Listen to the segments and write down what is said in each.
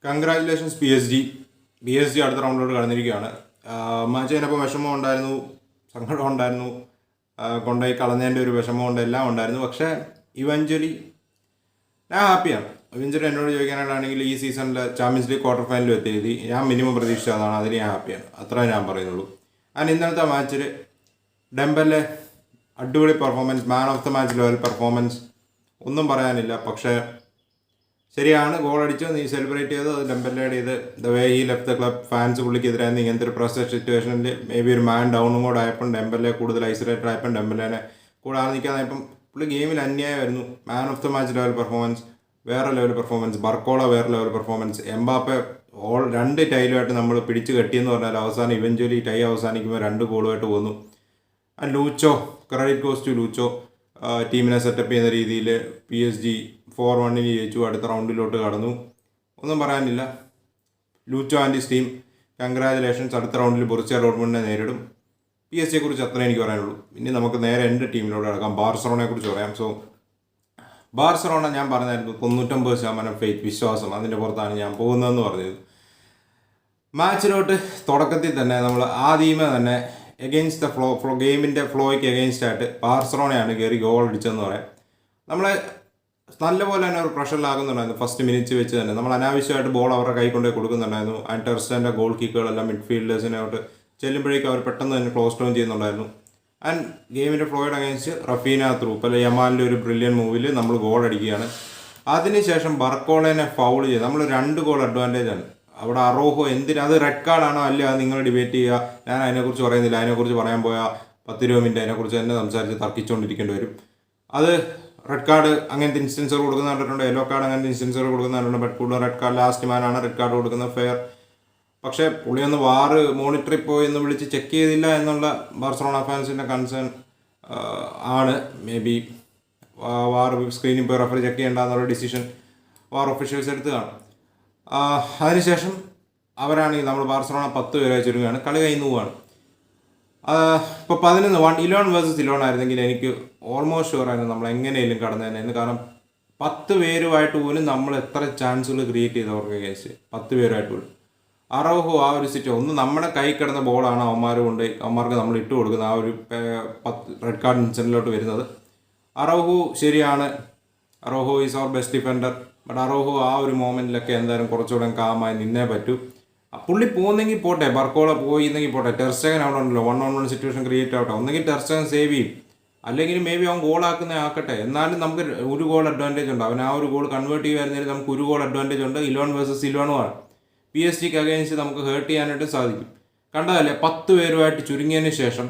Congratulations P S G അടുത്ത റൗണ്ടിലോട്ട് കടന്നിരിക്കുകയാണ്. Match കഴിഞ്ഞപ്പോൾ വിഷമം ഉണ്ടായിരുന്നു, സങ്കടം ഉണ്ടായിരുന്നു, കൊണ്ടുപോയി കളഞ്ഞതിൻ്റെ ഒരു വിഷമമുണ്ട്, എല്ലാം ഉണ്ടായിരുന്നു. പക്ഷേ ഇവഞ്ച്വലി ഞാൻ ഹാപ്പിയാണ്. ഇവഞ്ച്വലി എന്നോട് ചോദിക്കാനായിട്ടാണെങ്കിൽ ഈ സീസണിൽ ചാമ്പ്യൻസ് ലീഗ് ക്വാർട്ടർ ഫൈനലിൽ എത്തിയത് ഞാൻ മിനിമം പ്രതീക്ഷിച്ചതാണ്. അതിന് ഞാൻ ഹാപ്പിയാണ്, അത്രേ ഞാൻ പറയുന്നുള്ളൂ. ആൻഡ് ഇന്നലത്തെ മാച്ചിൽ ഡെമ്പലെ അടിപൊളി performance, man of the match level performance, ഒന്നും പറയാനില്ല. പക്ഷേ ശരിയാണ്, ഗോൾ അടിച്ചു, നീ സെലിബ്രേറ്റ് ചെയ്ത് അത് ഡെമ്പലയുടെ ഇത് the way he left the club, fans പുള്ളിക്കെതിരായിരുന്നു. ഇങ്ങനത്തെ ഒരു പ്രഷർ സിറ്റുവേഷനിൽ മേ ബി ഒരു മാൻ ഡൗണും കൂടെ ആയപ്പം ഡെമ്പലെ കൂടുതൽ ഐസൊലേറ്റഡ് ആയപ്പം ഡെമ്പലേനെ കൂടാതെ നിൽക്കാതായപ്പം പുള്ളി ഗെയിമിൽ അന്യായമായിരുന്നു. Man of the match level performance, വേറെ ലെവൽ പെർഫോമൻസ്, ബർക്കോള വേറെ ലെവൽ പെർഫോമൻസ്, എംബാപ്പെ രണ്ട് ടൈലുമായിട്ട് നമ്മൾ പിടിച്ച് കെട്ടിയെന്ന് പറഞ്ഞാൽ അവസാനം ഇവഞ്ച്വലി ടൈ അവസാനിക്കുമ്പോൾ 2 ഗോളുമായിട്ട് പോന്നു. ആൻഡ് ലൂച്ചോ, ക്രെഡിറ്റ് ഗോസ് ടു ലൂച്ചോ, ടീമിനെ സെറ്റപ്പ് ചെയ്യുന്ന രീതിയിൽ PSG 4-1 ജയിച്ചു, അടുത്ത റൗണ്ടിലോട്ട് കടന്നു. ഒന്നും പറയാനില്ല. ലൂച്ചോ ആൻഡ് ഹിസ് ടീം കൺഗ്രാജുലേഷൻസ്. അടുത്ത റൗണ്ടിൽ ബൊറുസിയ ഡോർട്ട്മുണ്ടിനെ നേരിടും. PSG കുറിച്ച് അത്രേ എനിക്ക് പറയാനുള്ളൂ. ഇനി നമുക്ക് നേരെ എൻ്റെ ടീമിലോട്ട് കിടക്കാം, ബാർസലോണയെ കുറിച്ച് പറയാം. സോ ബാർസലോണ ഞാൻ പറഞ്ഞായിരുന്നു 99% ഫെയ്ത്ത്, വിശ്വാസം, അതിൻ്റെ പുറത്താണ് ഞാൻ പോകുന്നതെന്ന് പറഞ്ഞത്. മാച്ചിലോട്ട് തുടക്കത്തിൽ തന്നെ നമ്മൾ ആദ്യമേ തന്നെ എഗെയിൻസ്റ്റ് ദ ഫ്ലോ ഗെയിമിൻ്റെ ഫ്ലോയ്ക്ക് എഗെയിൻസ്റ്റ് ആയിട്ട് ബാർസലോണയാണ് കയറി ഗോൾ അടിച്ചതെന്ന് പറയാം. നമ്മളെ നല്ലപോലെ തന്നെ ഒരു പ്രഷറിലാകുന്നുണ്ടായിരുന്നു. ഫസ്റ്റ് മിനിറ്റ്സ് വെച്ച് തന്നെ നമ്മൾ അനാവശ്യമായിട്ട് ബോൾ അവരുടെ കൈ കൊണ്ടുപോയി കൊടുക്കുന്നുണ്ടായിരുന്നു. ആൻഡ് ടെർസ്റ്റൻ്റെ ഗോൾ കിക്കുകളെല്ലാം മിഡ്ഫീൽഡേഴ്സിനോട്ട് ചെല്ലുമ്പോഴേക്കും അവർ പെട്ടെന്ന് തന്നെ ക്ലോസ് ഡൗൺ ചെയ്യുന്നുണ്ടായിരുന്നു. ആൻഡ് ഗെയിമിൻ്റെ ഫ്ലോയുടെ അഗേൻസ്റ്റ് റഫീന ത്രൂ അല്ലെ യമാലിൻ്റെ ഒരു ബ്രില്യൻ മൂവിൽ നമ്മൾ ഗോൾ അടിക്കുകയാണ്. അതിനുശേഷം ബർക്കോളേനെ ഫൗൾ ചെയ്ത് നമ്മൾ 2 ഗോൾ അഡ്വാൻറ്റേജ് ആണ്. അവിടെ അറോഹോ എന്തിനാ, അത് റെഡ് കാർഡാണോ അല്ല, അത് നിങ്ങൾ ഡിബേറ്റ് ചെയ്യുക. ഞാൻ അതിനെക്കുറിച്ച് പറയുന്നില്ല. അതിനെക്കുറിച്ച് പറയാൻ പോയാൽ 10-20 മിനിറ്റ് അതിനെക്കുറിച്ച് തന്നെ സംസാരിച്ച് തർക്കിച്ചുകൊണ്ടിരിക്കേണ്ടി വരും. അത് റെഡ് കാർഡ് അങ്ങനത്തെ ഇൻസ്റ്റൻസുകൾ കൊടുക്കുന്ന കണ്ടിട്ടുണ്ട്, യെല്ലോ കാർഡ് അങ്ങനത്തെ ഇൻസ്റ്റൻസുകൾ കൊടുക്കുന്ന കണ്ടിട്ടുണ്ട്. ബട്ട് കൂടുതൽ റെഡ് കാർഡ് ലാസ്റ്റ് മാനാണ് റെഡ് കാർഡ് കൊടുക്കുന്നത്, ഫെയർ. പക്ഷേ പുള്ളിയൊന്ന് വാറ് മോണിറ്ററിൽ പോയി എന്ന് വിളിച്ച് ചെക്ക് ചെയ്തില്ല എന്നുള്ള ബാർസലോണ ഫാൻസിൻ്റെ കൺസേൺ ആണ്. മേ ബി വാർ സ്ക്രീനിൽ പോയി റഫറി ചെക്ക് ചെയ്യേണ്ട എന്നുള്ള ഡിസിഷൻ വാർ ഒഫീഷ്യൽസ് എടുത്ത് കാണും. അതിനുശേഷം അവരാണെങ്കിൽ നമ്മൾ ബാർസലോണ 10 പേരായി ചുരുങ്ങുകയാണ്, കളി കഴിഞ്ഞു പോവുകയാണ്. ഇപ്പോൾ 11 വേഴ്സസ് 11 ആയിരുന്നെങ്കിൽ എനിക്ക് ഓൾമോസ്റ്റ് ഷുവറായിരുന്നു നമ്മൾ എങ്ങനെയെങ്കിലും കടന്നു തന്നെ. കാരണം 10 പേരുമായിട്ട് പോലും നമ്മൾ എത്ര ചാൻസുകൾ ക്രിയേറ്റ് ചെയ്ത് അവർക്ക് അഗേൻസ്റ്റ് 10 പേരുമായിട്ട് പോലും. അറോഹോ ആ ഒരു സിറ്റ് ഒന്ന് നമ്മുടെ കൈ കിടന്ന ബോളാണ് അവന്മാർക്ക് നമ്മൾ ഇട്ട് കൊടുക്കുന്നത്. ആ ഒരു 10 റെഡ് കാർഡ് ഇൻസിഡൻറ്റിലോട്ട് വരുന്നത്. അറോഹോ ശരിയാണ്, Araujo is our best defender. But Araujo ആ ഒരു മൊമെൻറ്റിലൊക്കെ എന്തായാലും കുറച്ചുകൂടെ കാമായി നിന്നേ പറ്റൂ. പുള്ളി പോകുന്നെങ്കിൽ പോട്ടെ, ബർക്കോള പോയിന്നെങ്കിൽ പോട്ടെ, ടെർസ്റ്റഗൻ അവിടെ ഉണ്ടല്ലോ, 1-on-1 സിറ്റുവേഷൻ ക്രിയേറ്റ് ആവട്ടെ. ഒന്നെങ്കിൽ ടെർസ്റ്റഗൻ സേവ് ചെയ്യും, അല്ലെങ്കിൽ മേ ബി അവൻ ഗോളാക്കുന്ന ആക്കട്ടെ. എന്നാലും നമുക്ക് 1 ഗോൾ അഡ്വാൻറ്റേജ് ഉണ്ട്. അവൻ ആ ഒരു ഗോൾ കൺവേർട്ട് ചെയ്യുമായിരുന്നെങ്കിൽ നമുക്ക് 1 ഗോൾ അഡ്വാൻറ്റേജ് ഉണ്ട്. 11 വേഴ്സസ് 11 ആണ്. PSG അഗേൻസ്റ്റ് നമുക്ക് ഹേർട്ട് ചെയ്യാനായിട്ട് സാധിക്കും. കണ്ടതല്ലേ, 10 പേരുമായിട്ട് ചുരുങ്ങിയതിന് ശേഷം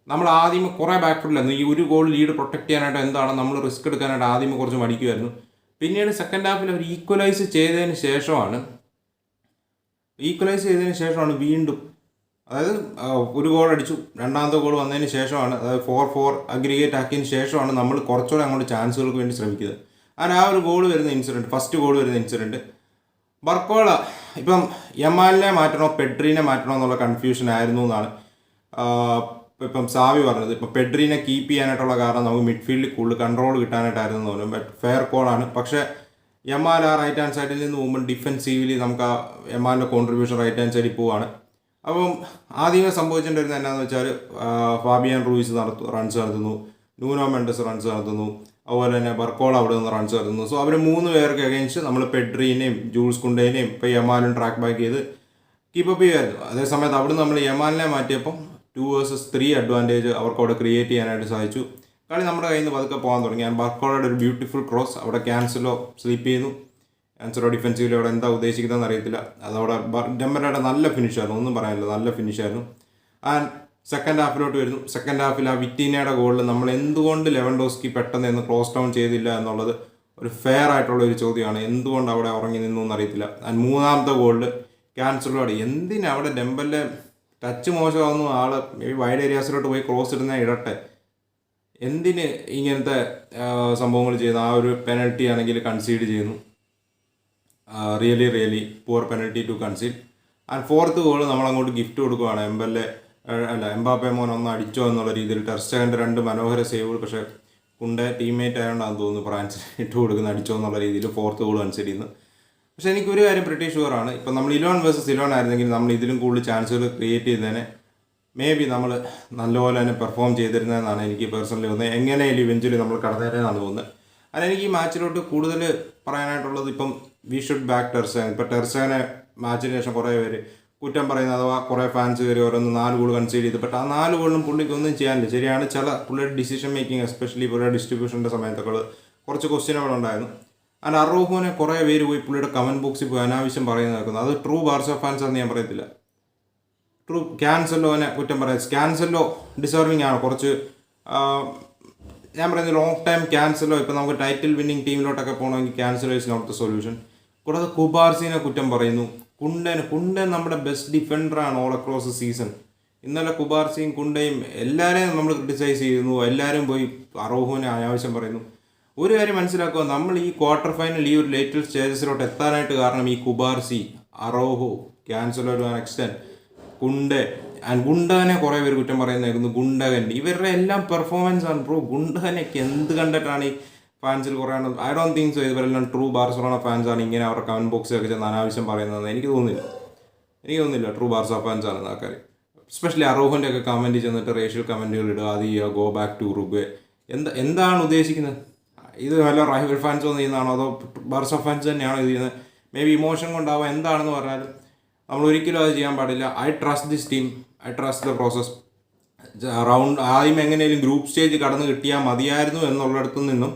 നമ്മൾ ആദ്യമേ കുറേ ബാക്ക്ഫുഡിലായിരുന്നു. ഈ 1 ഗോൾ ലീഡ് പ്രൊട്ടക്ട് ചെയ്യാനായിട്ട് എന്താണ് നമ്മൾ റിസ്ക് എടുക്കാനായിട്ട് ആദ്യമേ കുറച്ച് മടിക്കുമായിരുന്നു. പിന്നീട് സെക്കൻഡ് ഹാഫിൽ അവർ ഈക്വലൈസ് ചെയ്തതിന് ശേഷമാണ് വീണ്ടും, അതായത് 1 ഗോൾ അടിച്ചു, രണ്ടാമത്തെ ഗോൾ വന്നതിന് ശേഷമാണ്, അതായത് 4-4 അഗ്രിഗേറ്റ് ആക്കിയതിന് ശേഷമാണ് നമ്മൾ കുറച്ചുകൂടെ അങ്ങോട്ട് ചാൻസുകൾക്ക് വേണ്ടി ശ്രമിക്കുന്നത്. ആ ഒരു ഗോൾ വരുന്ന ഇൻസിഡൻറ്റ്, ഫസ്റ്റ് ഗോൾ വരുന്ന ഇൻസിഡൻറ്റ്, ബർക്കോള ഇപ്പം യമാലിനെ മാറ്റണോ പെഡ്രീനെ മാറ്റണോ എന്നുള്ള കൺഫ്യൂഷൻ ആയിരുന്നു എന്നാണ് ഇപ്പം സാവി പറഞ്ഞത്. ഇപ്പം പെഡ്രീനെ കീപ്പ് ചെയ്യാനായിട്ടുള്ള കാരണം നമുക്ക് മിഡ്ഫീൽഡിൽ കൂടുതൽ കൺട്രോൾ കിട്ടാനായിട്ടായിരുന്നു തോന്നുന്നു. ബട്ട് ഫെയർ കോളാണ്. പക്ഷേ യമാൽ ആ റൈറ്റ് ഹാൻഡ് സൈഡിൽ നിന്ന് പോകുമ്പോൾ ഡിഫെൻസീവ്ലി നമുക്ക് ആ യമാലിൻ്റെ കോൺട്രിബ്യൂഷൻ റൈറ്റ് ഹാൻഡ് സൈഡിൽ പോവുകയാണ്. അപ്പം ആദ്യമേ സംഭവിച്ചിട്ടുണ്ടായിരുന്നത് എന്നാന്ന് വെച്ചാൽ ഫാബിയൻ റൂയിസ് റൺസ് നടത്തുന്നു, നൂനോ മെൻഡസ് റൺസ് നടത്തുന്നു, അതുപോലെ തന്നെ ബർക്കോള അവിടെ നിന്ന് റൺസ് നടത്തുന്നു. സോ അവർ 3 പേർക്ക് അഗേൻസ്റ്റ് നമ്മൾ പെഡ്രീനെയും ജൂൾസ് കുണ്ടേനെയും ഇപ്പോൾ യമാലും ട്രാക്ക് ബാക്ക് ചെയ്ത് കീപ്പപ്പ് ചെയ്യുമായിരുന്നു. അതേസമയത്ത് അവിടെ നമ്മൾ യമാലിനെ മാറ്റിയപ്പം 2 വേഴ്സസ് 3 അഡ്വാൻറ്റേജ് അവർക്ക് അവിടെ ക്രിയേറ്റ് ചെയ്യാനായിട്ട് സാധിച്ചു. കളി നമ്മുടെ കയ്യിൽ നിന്ന് പതുക്കെ പോകാൻ തുടങ്ങി. ഞാൻ ബർക്കോളയുടെ ഒരു ബ്യൂട്ടിഫുൾ ക്രോസ് അവിടെ ക്യാൻസലോ സ്ലീപ്പ് ചെയ്യുന്നു. ക്യാൻസലോ ഡിഫെൻസീവിലോ അവിടെ എന്താ ഉദ്ദേശിക്കുന്നതെന്ന് അറിയത്തില്ല. അതവിടെ ഡെമ്പലയുടെ നല്ല ഫിനിഷായിരുന്നു, ഒന്നും പറയാനില്ല, നല്ല ഫിനിഷായിരുന്നു. ആൻഡ് സെക്കൻഡ് ഹാഫിലോട്ട് വരുന്നു. സെക്കൻഡ് ഹാഫിൽ ആ വിറ്റീനയുടെ ഗോളിൽ നമ്മൾ എന്തുകൊണ്ട് ലെവൻഡോസ്കി പെട്ടെന്ന് ക്ലോസ് ഡൗൺ ചെയ്തില്ല എന്നുള്ളത് ഒരു ഫെയർ ആയിട്ടുള്ള ഒരു ചോദ്യമാണ്. എന്തുകൊണ്ട് അവിടെ ഉറങ്ങി നിന്നു എന്നറിയത്തില്ല. ആൻഡ് മൂന്നാമത്തെ ഗോളിൽ ക്യാൻസലോടെ എന്തിനാ അവിടെ ഡെമ്പലിൻ്റെ ടച്ച് മോശമാകുന്നു, ആൾ വൈഡ് ഏരിയാസിലോട്ട് പോയി ക്രോസ് ഇടട്ടെ, എന്തിന് ഇങ്ങനത്തെ സംഭവങ്ങൾ ചെയ്യുന്നു. ആ ഒരു പെനൽറ്റി ആണെങ്കിൽ കൺസീഡ് ചെയ്യുന്നു. Really poor penalty to concede. And 4th goal നമ്മളങ്ങോട്ട് ഗിഫ്റ്റ് കൊടുക്കുകയാണ്. എംബാപ്പെ മോൻ ഒന്ന് അടിച്ചോ എന്നുള്ള രീതിയിൽ. ടെർസ്റ്റഗൻ്റെ 2 മനോഹര സേവുകൾ, പക്ഷേ കുണ്ടെ ടീംമേറ്റ് ആയതുകൊണ്ടാണെന്ന് തോന്നുന്നു ഫ്രാൻസിന് ഇട്ട് കൊടുക്കുന്ന അടിച്ചോ എന്നുള്ള രീതിയിൽ 4th ഗോൾ കൺസീഡ് ചെയ്യുന്നു. പക്ഷേ എനിക്കൊരു കാര്യം പ്രിറ്റി ഷുവറാണ്. ഇപ്പം നമ്മൾ 11 vs 11 ആയിരുന്നെങ്കിൽ നമ്മൾ ഇതിലും കൂടുതൽ ചാൻസുകൾ ക്രിയേറ്റ് ചെയ്തതിനെ മേ ബി നമ്മൾ നല്ലപോലെ തന്നെ പെർഫോം ചെയ്തിരുന്നതെന്നാണ് എനിക്ക് പേഴ്സണലി തോന്നുന്നത്. എങ്ങനെയായാലും ഇവഞ്ച്വലി നമ്മൾ കടന്നേരെന്നാണ് തോന്നുന്നത്. അതിന് എനിക്ക് ഈ മാച്ചിലോട്ട് കൂടുതൽ പറയാനായിട്ടുള്ളത്, ഇപ്പം വി ഷുഡ് ബാക്ക് ടെർസ്റ്റഗൻ. ഇപ്പം ടെർസ്റ്റഗനെ മാച്ചിന് ശേഷം കുറേ പേര് കുറ്റം പറയുന്നത്, അഥവാ കുറേ ഫാൻസ് കയറി ഓരോന്ന് 4 ഗോൾ കൺസീഡ് ചെയ്ത്, ബട്ട് ആ 4 ഗോളിനും പുള്ളിക്ക് ഒന്നും ചെയ്യാനില്ല. ശരിയാണ്, ചില പുള്ളിയുടെ ഡിസിഷൻ മേക്കിംഗ്, എസ്പെഷ്യലി പുള്ളിയുടെ ഡിസ്ട്രിബ്യൂഷൻ്റെ സമയത്തൊക്കെ കുറച്ച് ക്വസ്റ്റ്യനുകൾ ഉണ്ടായിരുന്നു. ആൻഡ് അറോഹോനെ കുറേ പേര് പോയി പുള്ളിയുടെ കമൻറ്റ് ബോക്സിൽ പോയി അനാവശ്യം പറയുന്നത് കേൾക്കുന്നത്. അത് ട്രൂ ബാർസ ഫാൻസ് ആണെന്ന് ഞാൻ പറയത്തില്ല. ട്രൂ ക്യാൻസെല്ലോനെ കുറ്റം പറയാം. ക്യാൻസെല്ലോ ഡിസർവിങ് ആണ് കുറച്ച്. ഞാൻ പറയുന്നത് ലോങ് ടൈം ക്യാൻസെല്ലോ, ഇപ്പോൾ നമുക്ക് ടൈറ്റിൽ വിന്നിങ് ടീമിലോട്ടൊക്കെ പോകണമെങ്കിൽ ക്യാൻസെല്ലോ ഇസ് നോട്ട് ദ സൊല്യൂഷൻ. കൂടാതെ കുബാർസിനെ കുറ്റം പറയുന്നു. കുണ്ടൻ നമ്മുടെ ബെസ്റ്റ് ഡിഫൻഡറാണ് ഓൾ അക്രോസ് സീസൺ. ഇന്നലെ കുബാർസിയും കുണ്ടയും എല്ലാവരെയും നമ്മൾ ക്രിട്ടിസൈസ് ചെയ്യുന്നു. എല്ലാവരും പോയി അറോഹോനെ അനാവശ്യം പറയുന്നു. ഒരു കാര്യം മനസ്സിലാക്കുക, നമ്മൾ ഈ ക്വാർട്ടർ ഫൈനൽ ഈ ഒരു ലേറ്റസ്റ്റ് സ്റ്റേജസിലോട്ട് എത്താനായിട്ട് കാരണം ഈ Cubarsi, Araujo, Cancelo to an extent, ഗുണ്ടകനെ കുറേ പേര് കുറ്റം പറയുന്നായിരുന്നു. ഗുണ്ടകൻ, ഇവരുടെ എല്ലാം പെർഫോമൻസ് ആണ് ബ്രോ. ഗുണ്ടകനൊക്കെ എന്ത് കണ്ടിട്ടാണ് ഈ ഫാൻസിൽ കുറേ ഐ ഡോണ്ട് തിങ്ക് സോ ഇവരെല്ലാം ട്രൂ ബാർസലോണ ഫാൻസാണ് ഇങ്ങനെ അവരുടെ കമൻറ്റ് ബോക്സിലൊക്കെ ചെന്ന് അനാവശ്യം പറയുന്നത്. എനിക്ക് തോന്നുന്നില്ല ട്രൂ ബാർസ ഫാൻസാണെന്ന് ആൾക്കാർ. എസ്പെഷ്യലി അറോഹൻ്റെ ഒക്കെ കമൻറ്റ് ചെന്നിട്ട് റേഷ്യൽ കമൻറ്റുകൾ ഇടുക, അത് ചെയ്യുക, ഗോ ബാക്ക് ടു ഉറുഗ്വേ. എന്താണ് ഉദ്ദേശിക്കുന്നത്? ഇത് വല്ല റൈവൽ ഫാൻസ് ഒന്നും ചെയ്യുന്നതാണോ, അതോ ബാർസ ഫാൻസ് തന്നെയാണോ ഇത് ചെയ്യുന്നത്? മേ ബി ഇമോഷൻ കൊണ്ടാവാം, എന്താണെന്ന് പറഞ്ഞാലും നമ്മൾ ഒരിക്കലും അത് ചെയ്യാൻ പാടില്ല. I trust this team, I trust the process. ആദ്യം എങ്ങനെയും ഗ്രൂപ്പ് സ്റ്റേജ് കടന്ന് കിട്ടിയാൽ മതിയായിരുന്നു എന്നുള്ളിടത്തു നിന്നും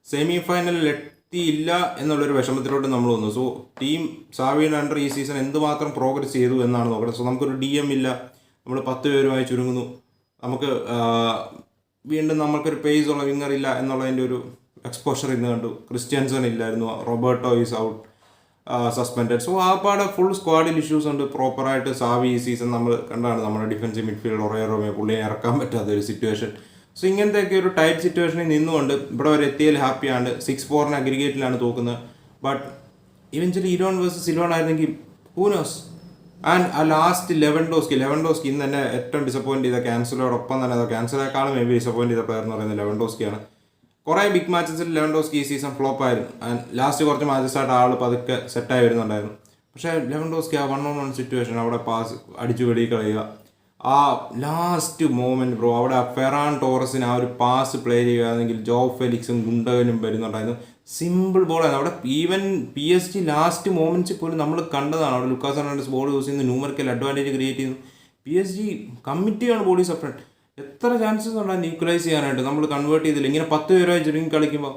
സെമി ഫൈനലിൽ എത്തിയില്ല എന്നുള്ളൊരു വിഷമത്തിലോട്ട് നമ്മൾ വന്നു. സോ ടീം സാവിയുടെ അണ്ടർ ഈ സീസൺ എന്തുമാത്രം പ്രോഗ്രസ് ചെയ്തു എന്നാണ് നോക്കുന്നത്. സോ നമുക്കൊരു DM ഇല്ല, നമ്മൾ 10 പേരുമായി ചുരുങ്ങുന്നു. നമുക്ക് വീണ്ടും നമുക്കൊരു പേസ് ഉള്ള വിങ്ങർ ഇല്ല എന്നുള്ളതിൻ്റെ ഒരു എക്സ്പോഷർ ഇന്ന് കണ്ടു. ക്രിസ്ത്യൻസൺ ഇല്ലായിരുന്നു, Roberto is out, suspended. So ആ പാടെ ഫുൾ സ്ക്വാഡിൽ ഇഷ്യൂസ് ഉണ്ട്. പ്രോപ്പറായിട്ട് സാവി ഈ സീസൺ നമ്മൾ കണ്ടാണ്, നമ്മുടെ ഡിഫൻസീവ് മിഡ്ഫീൽഡ് ഒറേറോമേ പുള്ളിയെ ഇറക്കാൻ പറ്റാത്തൊരു സിറ്റുവേഷൻ. സോ ഇങ്ങനത്തെയൊക്കെ ഒരു ടൈറ്റ് സിറ്റുവേഷനിൽ നിന്നുകൊണ്ട് ഇവിടെ വരെ എത്തിയതിൽ ഹാപ്പിയാണ്. 6-4 അഗ്രിഗേറ്റിലാണ് തോക്കുന്നത്. ബട്ട് ഇവഞ്ച്വലി 11 vs 11 ആയിരുന്നെങ്കിൽ ഹൂ നോസ്. ആൻഡ് ആ ലാസ്റ്റ് ലെവൻഡോസ്കി ഇന്ന് തന്നെ ഏറ്റവും ഡിസപ്പോയിൻറ്റ് ചെയ്ത ക്യാൻസലോടൊപ്പം തന്നെ, ക്യാൻസലേക്കാളും മേ ബി ഡിസപ്പോയിൻറ്റ് ചെയ്ത പ്ലെയർ എന്ന് പറയുന്നത് ലെവൻഡോസ്കിയാണ്. കുറേ ബിഗ് മാച്ചസിൽ ലെവൻഡോസ്കി ഈ സീസൺ ഫ്ലോപ്പ് ആയിരുന്നു. ആൻഡ് ലാസ്റ്റ് കുറച്ച് മാച്ചസായിട്ട് ആൾ പതുക്കെ സെറ്റായി വരുന്നുണ്ടായിരുന്നു. പക്ഷേ ലെവൻഡോസ്കി ആ 1-on-1 സിറ്റുവേഷൻ അവിടെ പാസ് അടിച്ചു വെടി കളയുക, ആ ലാസ്റ്റ് മോമെൻറ്റ് ബ്രോ, അവിടെ ഫെറാൻ ടോറസിന് ആ ഒരു പാസ് പ്ലേ ചെയ്യുകയാണെങ്കിൽ ജോ ഫെലിക്സും ഗുണ്ടകനും വരുന്നുണ്ടായിരുന്നു. സിമ്പിൾ ബോളായിരുന്നു. അവിടെ ഈവൻ PSG ലാസ്റ്റ് മോമെൻറ്റ്സിൽ പോലും നമ്മൾ കണ്ടതാണ്. അവിടെ ലുക്കാസ് ഹെർണാണ്ടസ് ബോൾ യൂസ് ചെയ്യുന്ന ന്യൂമറിക്കൽ അഡ്വാൻറ്റേജ് ക്രിയേറ്റ് ചെയ്യുന്നു. PSG കമ്മിറ്റിയാണ് ബോഡി സപ്രണ്ട്. എത്ര ചാൻസസ് ഉണ്ടായിരുന്നു ഈക്വലൈസ് ചെയ്യാനായിട്ട്. നമ്മൾ കൺവേർട്ട് ചെയ്തില്ല. ഇങ്ങനെ 10 പേരായി ചുരുങ്ങി കളിക്കുമ്പോൾ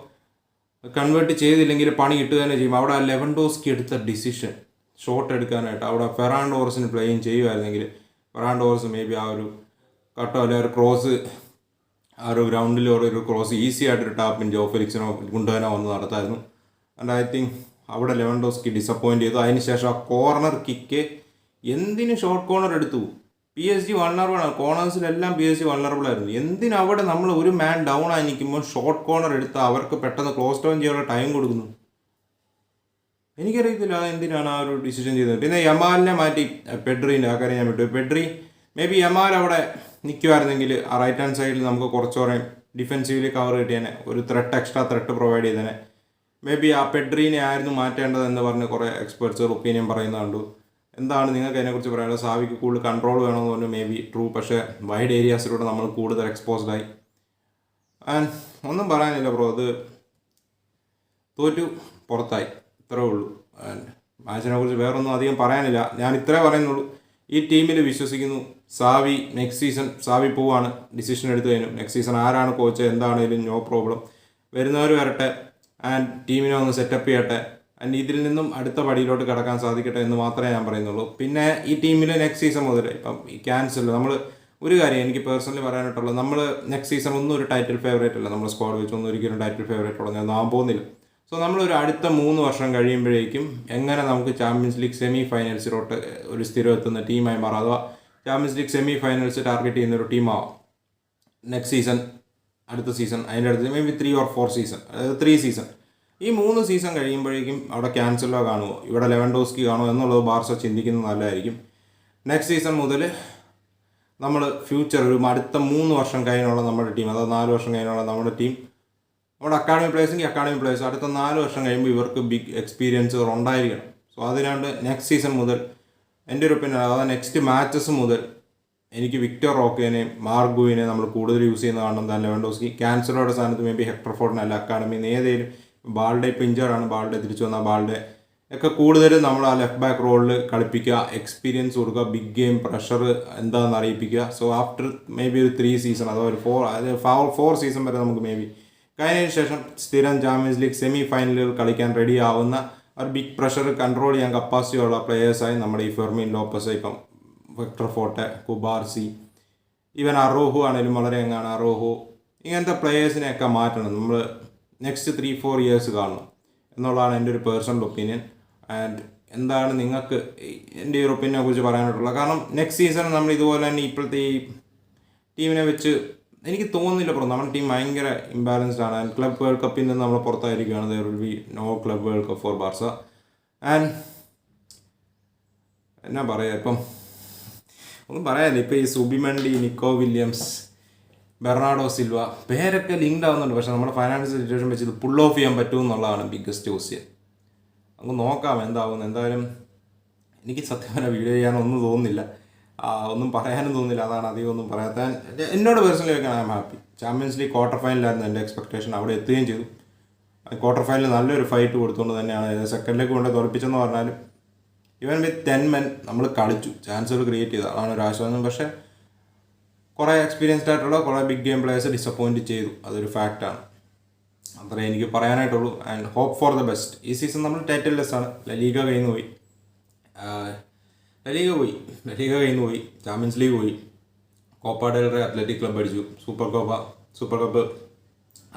കൺവേർട്ട് ചെയ്തില്ലെങ്കിൽ പണി കിട്ടുക തന്നെ ചെയ്യും. അവിടെ ലെവൻഡോസ്കി എടുത്ത ഡിസിഷൻ ഷോട്ട് എടുക്കാനായിട്ട് അവിടെ ഫെറാൻ ടോറസിന് പ്ലേയിങ് ചെയ്യുമായിരുന്നെങ്കിൽ ഫെറാൻ ടോറസ് മേ ബി ആ ഒരു കട്ടോ അല്ലെങ്കിൽ ഒരു ക്രോസ്, ആ ഒരു ഗ്രൗണ്ടിൽ ഒരു ക്രോസ് ഈസി ആയിട്ടൊരു ടാപ്പിൻ ജോ ഫെലിക്സിനോ ഗുണ്ടകനോ വന്ന് നടത്തായിരുന്നു. ആൻഡ് ഐ തിങ്ക് അവിടെ ലെവൻഡോസ്കി ഡിസപ്പോയിൻറ്റ് ചെയ്തു. അതിനുശേഷം ആ കോർണർ കിക്ക് എന്തിന് ഷോർട്ട് കോർണർ എടുത്തു? PSG വൾണറബിളാണ്. കോർണേഴ്സിലെല്ലാം PSG വൾണറബിൾ ആയിരുന്നു. എന്തിനവിടെ നമ്മൾ ഒരു മാൻ ഡൗൺ ആയി നിൽക്കുമ്പോൾ ഷോർട്ട് കോർണർ എടുത്ത് അവർക്ക് പെട്ടെന്ന് ക്ലോസ് ഡൗൺ ചെയ്യാനുള്ള ടൈം കൊടുക്കുന്നു? എനിക്കറിയത്തില്ല എന്തിനാണ് ആ ഒരു ഡിസിഷൻ ചെയ്തത്. പിന്നെ യമാലിനെ മാറ്റി പെഡ്രീൻ്റെ ആ കാര്യം ഞാൻ വിട്ടു. പെഡ്രി മേ ബി യമാൽ അവിടെ നിൽക്കുമായിരുന്നെങ്കിൽ ആ റൈറ്റ് ഹാൻഡ് സൈഡിൽ നമുക്ക് കുറച്ചുകൂടെ ഡിഫെൻസീവ്ലി കവർ കിട്ടിയേനെ, ഒരു എക്സ്ട്രാ ത്രെട്ട് പ്രൊവൈഡ് ചെയ്തേനെ. മേ ബി ആ പെഡ്രീനെ ആയിരുന്നു മാറ്റേണ്ടതെന്ന് പറഞ്ഞ് കുറേ എക്സ്പെർട്സ് ഒപ്പീനിയൻ പറയുന്നത് കണ്ടു. എന്താണ് നിങ്ങൾക്ക് അതിനെക്കുറിച്ച് പറയാനുള്ളത്? സാവിക്ക് കൂടുതൽ കൺട്രോൾ വേണമെന്ന് പറഞ്ഞു. May be true. പക്ഷേ വൈഡ് ഏരിയാസിലൂടെ നമ്മൾ കൂടുതൽ എക്സ്പോസ്ഡായി. ആൻഡ് ഒന്നും പറയാനില്ല ബ്രോ, അത് തോറ്റു പുറത്തായി, ഇത്രേ ഉള്ളൂ. ആൻഡ് മാച്ചിനെ കുറിച്ച് വേറൊന്നും അധികം പറയാനില്ല. ഞാൻ ഇത്രേ പറയുന്നുള്ളൂ. ഈ ടീമിൽ വിശ്വസിക്കുന്നു. സാവി നെക്സ്റ്റ് സീസൺ സാവി പോവാണ്, ഡിസിഷൻ എടുത്തു കഴിഞ്ഞു. നെക്സ്റ്റ് സീസൺ ആരാണ് കോച്ച് എന്താണേലും നോ പ്രോബ്ലം, വരുന്നവർ വരട്ടെ ആൻഡ് ടീമിനെ ഒന്ന് സെറ്റപ്പ് ചെയ്യട്ടെ. ആൻഡ് ഇതിൽ നിന്നും അടുത്ത പടിയിലോട്ട് കിടക്കാൻ സാധിക്കട്ടെ എന്ന് മാത്രമേ ഞാൻ പറയുന്നുള്ളൂ. പിന്നെ ഈ ടീമിൽ നെക്സ്റ്റ് സീസൺ മുതൽ ഇപ്പം ഈ ക്യാൻസൽ നമ്മൾ ഒരു കാര്യം എനിക്ക് പേഴ്സണലി പറയാനായിട്ടുള്ളത്, നമ്മൾ നെക്സ്റ്റ് സീസൺ ഒന്നും ഒരു ടൈറ്റിൽ ഫേവറേറ്റ് അല്ല. നമ്മൾ സ്ക്വാഡ് വെച്ചൊന്നും ഒരിക്കലും ടൈറ്റിൽ ഫേവറേറ്റ് ഉള്ളത് ഞാൻ പോകുന്നില്ല. സോ നമ്മളൊരു അടുത്ത 3 വർഷം കഴിയുമ്പോഴേക്കും എങ്ങനെ നമുക്ക് ചാമ്പ്യൻസ് ലീഗ് സെമി ഫൈനൽസിലോട്ട് ഒരു സ്ഥിരം എത്തുന്ന ടീമായി മാറാം, അഥവാ champions league semi finals target ചെയ്യുന്നൊരു ടീമാവാം നെക്സ്റ്റ് സീസൺ, അടുത്ത സീസൺ, അതിൻ്റെ അടുത്ത് മേ ബി 3 or 4 സീസൺ, അതായത് 3 സീസൺ. ഈ 3 സീസൺ കഴിയുമ്പോഴേക്കും അവിടെ ക്യാൻസലോ കാണുമോ, ഇവിടെ ലെവൻഡോസ്കി കാണുമോ എന്നുള്ളത് ബാർസ ചിന്തിക്കുന്നത് നല്ലതായിരിക്കും. നെക്സ്റ്റ് സീസൺ മുതൽ നമ്മൾ ഫ്യൂച്ചർ ഒരു അടുത്ത 3 വർഷം കഴിഞ്ഞുള്ള നമ്മുടെ ടീം, അതായത് 4 വർഷം കഴിഞ്ഞുള്ള നമ്മുടെ ടീം നമ്മുടെ അക്കാഡമി പ്ലേയേഴ്സെങ്കിൽ അക്കാഡമി പ്ലേയേഴ്സ് അടുത്ത 4 വർഷം കഴിയുമ്പോൾ ഇവർക്ക് ബിഗ് എക്സ്പീരിയൻസുകൾ ഉണ്ടായിരിക്കണം. സോ അതിനാണ്ട് നെക്സ്റ്റ് സീസൺ മുതൽ എൻ്റെ ഒരു ഒപ്പീനിയൻ, അതായത് നെക്സ്റ്റ് മാച്ചസ് മുതൽ എനിക്ക് വിക്ടർ റോക്കേനെയും മാർഗുവിനെയും നമ്മൾ കൂടുതൽ യൂസ് ചെയ്യുന്ന കാണണം. താൻ ലെവൻഡോസ്കി ക്യാൻസറോടെ സ്ഥാനത്ത് മേ ബി ഹെക്ടർ ഫോർഡിനല്ല അക്കാഡമിയിൽ നിന്ന് ഏതെങ്കിലും ബാൾഡെ ഇപ്പോൾ ഇഞ്ചേർഡാണ്, ബാൾഡെ തിരിച്ചു വന്ന ബാൾഡെ ഒക്കെ കൂടുതലും നമ്മൾ ആ ലെഫ്റ്റ് ബാക്ക് റോളിൽ കളിപ്പിക്കുക, എക്സ്പീരിയൻസ് കൊടുക്കുക, ബിഗ് ഗെയിം പ്രഷർ എന്താണെന്ന് അറിയിപ്പിക്കുക. സോ ആഫ്റ്റർ മേ ബി ഒരു 3 സീസൺ അഥവാ ഒരു 4 സീസൺ വരെ നമുക്ക് മേ ബി കഴിഞ്ഞതിന് ശേഷം സ്ഥിരം ചാമ്പ്യൻസ് ലീഗ് സെമി ഫൈനലുകൾ കളിക്കാൻ റെഡി ആവുന്ന ഒരു ബിഗ് പ്രഷർ കൺട്രോൾ ചെയ്യാൻ കപ്പാസിറ്റി ഉള്ള പ്ലേയേഴ്സായി നമ്മുടെ ഈ ഫെർമിൻ ലോപ്പസ്, ഇപ്പം വിക്ടർ ഫോർട്ടെ, കുബാർസി, ഈവൻ അറോഹു ആണെങ്കിലും വളരെ എങ്ങാണ് അറോഹു, ഇങ്ങനത്തെ പ്ലേയേഴ്സിനെയൊക്കെ മാറ്റണം. നമ്മൾ നെക്സ്റ്റ് 3-4 ഇയേഴ്സ് കാണണം എന്നുള്ളതാണ് എൻ്റെ ഒരു പേഴ്സണൽ ഒപ്പീനിയൻ. ആൻഡ് എന്താണ് നിങ്ങൾക്ക് എൻ്റെ ഈ ഒപ്പീനിയനെ കുറിച്ച് പറയാനായിട്ടുള്ളത്? കാരണം നെക്സ്റ്റ് സീസൺ നമ്മൾ ഇതുപോലെ തന്നെ ഇപ്പോഴത്തെ ഈ ടീമിനെ വെച്ച് എനിക്ക് തോന്നുന്നില്ല ബ്രോ, നമ്മുടെ ടീം ഭയങ്കര ഇംബാലൻസ്ഡ് ആണ്. ആൻഡ് ക്ലബ് വേൾഡ് കപ്പിൽ നിന്ന് നമ്മൾ പുറത്തായിരിക്കുകയാണ്. There will be no Club World Cup for Barca. And എന്നാ പറയുക, ഇപ്പം ഒന്നും പറയാനില്ല. ഇപ്പോൾ ഈ Zubimendi, Nico Williams, Bernardo Silva പേരൊക്കെ ലിങ്ക്ഡ് ആവുന്നുണ്ട്. പക്ഷേ നമ്മുടെ ഫൈനാൻഷ്യൽ സിറ്റുവേഷൻ വെച്ച് ഇത് പുൾ ഓഫ് ചെയ്യാൻ പറ്റുമെന്നുള്ളതാണ് ബിഗ്ഗസ്റ്റ് ക്വസ്റ്റ്യൻ. നമുക്ക് നോക്കാം എന്താവുന്നു. എന്തായാലും എനിക്ക് സത്യം പറഞ്ഞാൽ വീഡിയോ ചെയ്യാനൊന്നും തോന്നുന്നില്ല, ഒന്നും പറയാനും തോന്നുന്നില്ല. അതാണ് അധികം ഒന്നും പറയാത്ത. എന്നോട് പേഴ്സണലി വെക്കാൻ I am happy. Champions League quarter ഫൈനലായിരുന്നു എൻ്റെ എക്സ്പെക്ടേഷൻ, അവിടെ എത്തുകയും ചെയ്തു. ക്വാർട്ടർ ഫൈനലിൽ നല്ലൊരു ഫൈറ്റ് കൊടുത്തുകൊണ്ട് തന്നെയാണ് സെക്കൻഡിലേക്ക് കൊണ്ട് തോൽപ്പിച്ചെന്ന് പറഞ്ഞാലും ഈവൻ വിത്ത് 10 men നമ്മൾ കളിച്ചു, ചാൻസുകൾ ക്രിയേറ്റ് ചെയ്തു, അതാണ് ഒരു ആശ്വാസം. പക്ഷേ കുറേ എക്സ്പീരിയൻസ്ഡ് ആയിട്ടുള്ള കുറേ ബിഗ് ഗെയിം പ്ലേയേഴ്സ് ഡിസപ്പോയിൻറ്റ് ചെയ്തു, അതൊരു ഫാക്റ്റാണ്. അത്രേ എനിക്ക് പറയാനായിട്ടുള്ളൂ. And hope for the best. ഈ സീസൺ നമ്മൾ ടൈറ്റിൽ ലെസ് ആണ്. ലലീഗ കഴിഞ്ഞു പോയി, ലലീഗ കഴിഞ്ഞു പോയി, ചാമ്പ്യൻസ് ലീഗ് പോയി, Copa del Rey Athletic Club അടിച്ചു, സൂപ്പർ കപ്പ്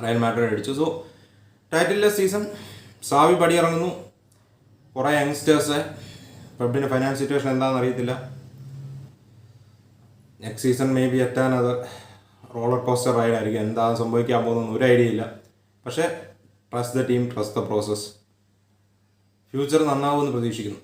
റയൽ മാഡ്രിഡ് അടിച്ചു. So title less season. Xavi പടിയിറങ്ങുന്നു, കുറേ യങ്സ്റ്റേഴ്സ്. ക്ലബിൻ്റെ ഫൈനാൻഷ്യൽ സിറ്റുവേഷൻ എന്താണെന്ന് അറിയത്തില്ല. നെക്സ്റ്റ് സീസൺ മേ ബി അത് റോളർ കോസ്റ്റർ റൈഡായിരിക്കും. എന്താണ് സംഭവിക്കാൻ പോകുന്നതെന്ന് ഒരു ഐഡിയ ഇല്ല. പക്ഷേ trust the team, trust the process. Future നന്നാവുമെന്ന് പ്രതീക്ഷിക്കുന്നു.